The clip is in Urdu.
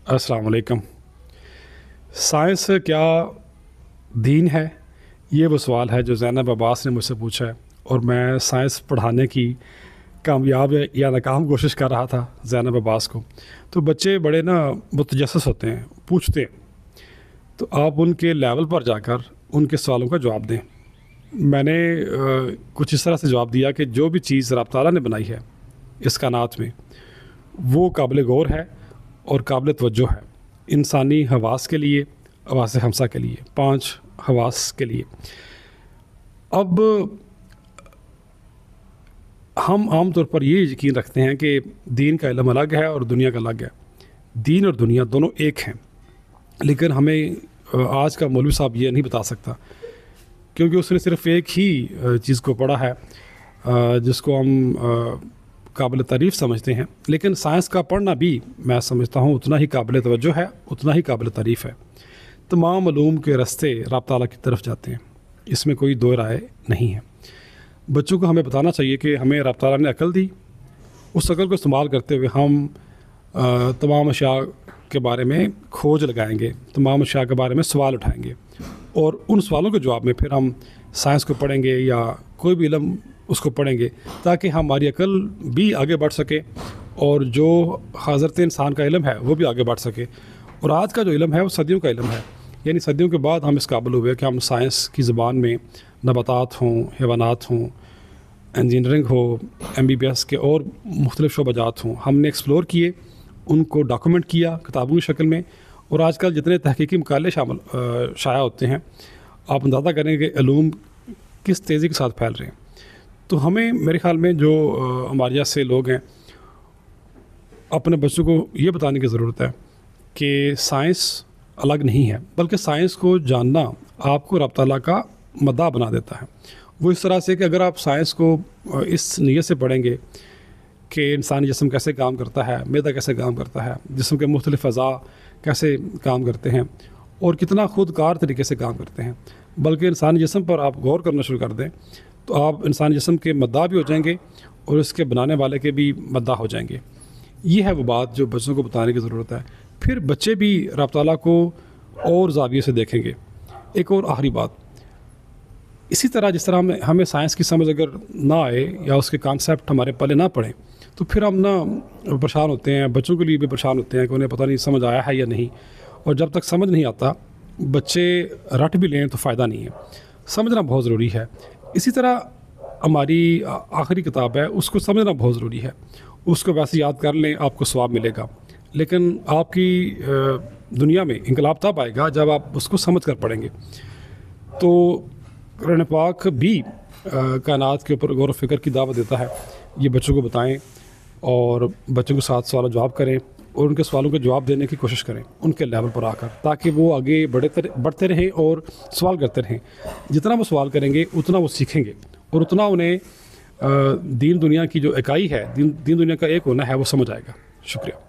السلام علیکم۔ سائنس کیا دین ہے؟ یہ وہ سوال ہے جو زینب عباس نے مجھ سے پوچھا ہے، اور میں سائنس پڑھانے کی کامیاب یا ناکام کوشش کر رہا تھا زینب عباس کو۔ تو بچے بڑے متجسس ہوتے ہیں، پوچھتے ہیں، تو آپ ان کے لیول پر جا کر ان کے سوالوں کا جواب دیں۔ میں نے کچھ اس طرح سے جواب دیا کہ جو بھی چیز رب تعالیٰ نے بنائی ہے اس کائنات میں، وہ قابل غور ہے اور قابل توجہ ہے، انسانی حواس کے لیے، حواس خمسہ کے لیے، 5 حواس کے لیے۔ اب ہم عام طور پر یہ یقین رکھتے ہیں کہ دین کا علم الگ ہے اور دنیا کا الگ ہے۔ دین اور دنیا دونوں ایک ہیں، لیکن ہمیں آج کا مولوی صاحب یہ نہیں بتا سکتا، کیونکہ اس نے صرف ایک ہی چیز کو پڑھا ہے جس کو ہم قابل تعریف سمجھتے ہیں، لیکن سائنس کا پڑھنا بھی میں سمجھتا ہوں اتنا ہی قابل توجہ ہے، اتنا ہی قابل تعریف ہے۔ تمام علوم کے راستے رب تعالیٰ کی طرف جاتے ہیں، اس میں کوئی دو رائے نہیں ہے۔ بچوں کو ہمیں بتانا چاہیے کہ ہمیں رب تعالیٰ نے عقل دی، اس عقل کو استعمال کرتے ہوئے ہم تمام اشیاء کے بارے میں کھوج لگائیں گے، تمام اشیاء کے بارے میں سوال اٹھائیں گے، اور ان سوالوں کے جواب میں پھر ہم سائنس کو پڑھیں گے یا کوئی بھی علم اس کو پڑھیں گے، تاکہ ہماری عقل بھی آگے بڑھ سکے اور جو حضرت انسان کا علم ہے وہ بھی آگے بڑھ سکے۔ اور آج کا جو علم ہے وہ صدیوں کا علم ہے، یعنی صدیوں کے بعد ہم اس قابل ہوئے کہ ہم سائنس کی زبان میں نباتات ہوں، حیوانات ہوں، انجینئرنگ ہو، MBBS کے اور مختلف شعبہ جات ہوں، ہم نے ایکسپلور کیے، ان کو ڈاکومنٹ کیا کتابوں کی شکل میں، اور آج کل جتنے تحقیقی مقالے شائع ہوتے ہیں، آپ اندازہ کریں کہ علوم کس تیزی کے ساتھ پھیل رہے ہیں۔ تو ہمیں میرے خیال میں جو ہمارے جیسے لوگ ہیں، اپنے بچوں کو یہ بتانے کی ضرورت ہے کہ سائنس الگ نہیں ہے، بلکہ سائنس کو جاننا آپ کو رب تعالیٰ کا مداح بنا دیتا ہے۔ وہ اس طرح سے کہ اگر آپ سائنس کو اس نیت سے پڑھیں گے کہ انسانی جسم کیسے کام کرتا ہے، معدہ کیسے کام کرتا ہے، جسم کے مختلف اعضاء کیسے کام کرتے ہیں اور کتنا خود کار طریقے سے کام کرتے ہیں، بلکہ انسانی جسم پر آپ غور کرنا شروع کر دیں، تو آپ انسانی جسم کے مداح بھی ہو جائیں گے اور اس کے بنانے والے کے بھی مداح ہو جائیں گے۔ یہ ہے وہ بات جو بچوں کو بتانے کی ضرورت ہے، پھر بچے بھی رب تعالیٰ کو اور زاویے سے دیکھیں گے۔ ایک اور آخری بات، اسی طرح جس طرح ہمیں سائنس کی سمجھ اگر نہ آئے یا اس کے کانسیپٹ ہمارے پلے نہ پڑیں، تو پھر ہم پریشان ہوتے ہیں، بچوں کے لیے بھی پریشان ہوتے ہیں کہ انہیں پتہ نہیں سمجھ آیا ہے یا نہیں، اور جب تک سمجھ نہیں آتا بچے رٹ بھی لیں تو فائدہ نہیں ہے، سمجھنا بہت ضروری ہے۔ اسی طرح ہماری آخری کتاب ہے، اس کو سمجھنا بہت ضروری ہے، اس کو ویسے یاد کر لیں آپ کو ثواب ملے گا، لیکن آپ کی دنیا میں انقلاب تب آئے گا جب آپ اس کو سمجھ کر پڑھیں گے۔ تو قرآن پاک بھی کائنات کے اوپر غور و فکر کی دعوت دیتا ہے، یہ بچوں کو بتائیں اور بچوں کے ساتھ سوال و جواب کریں اور ان کے سوالوں کے جواب دینے کی کوشش کریں ان کے لیول پر آ کر، تاکہ وہ آگے بڑھتے رہیں اور سوال کرتے رہیں۔ جتنا وہ سوال کریں گے اتنا وہ سیکھیں گے، اور اتنا انہیں دین دنیا کی جو اکائی ہے، دین دنیا کا ایک ہونا ہے، وہ سمجھ آئے گا۔ شکریہ۔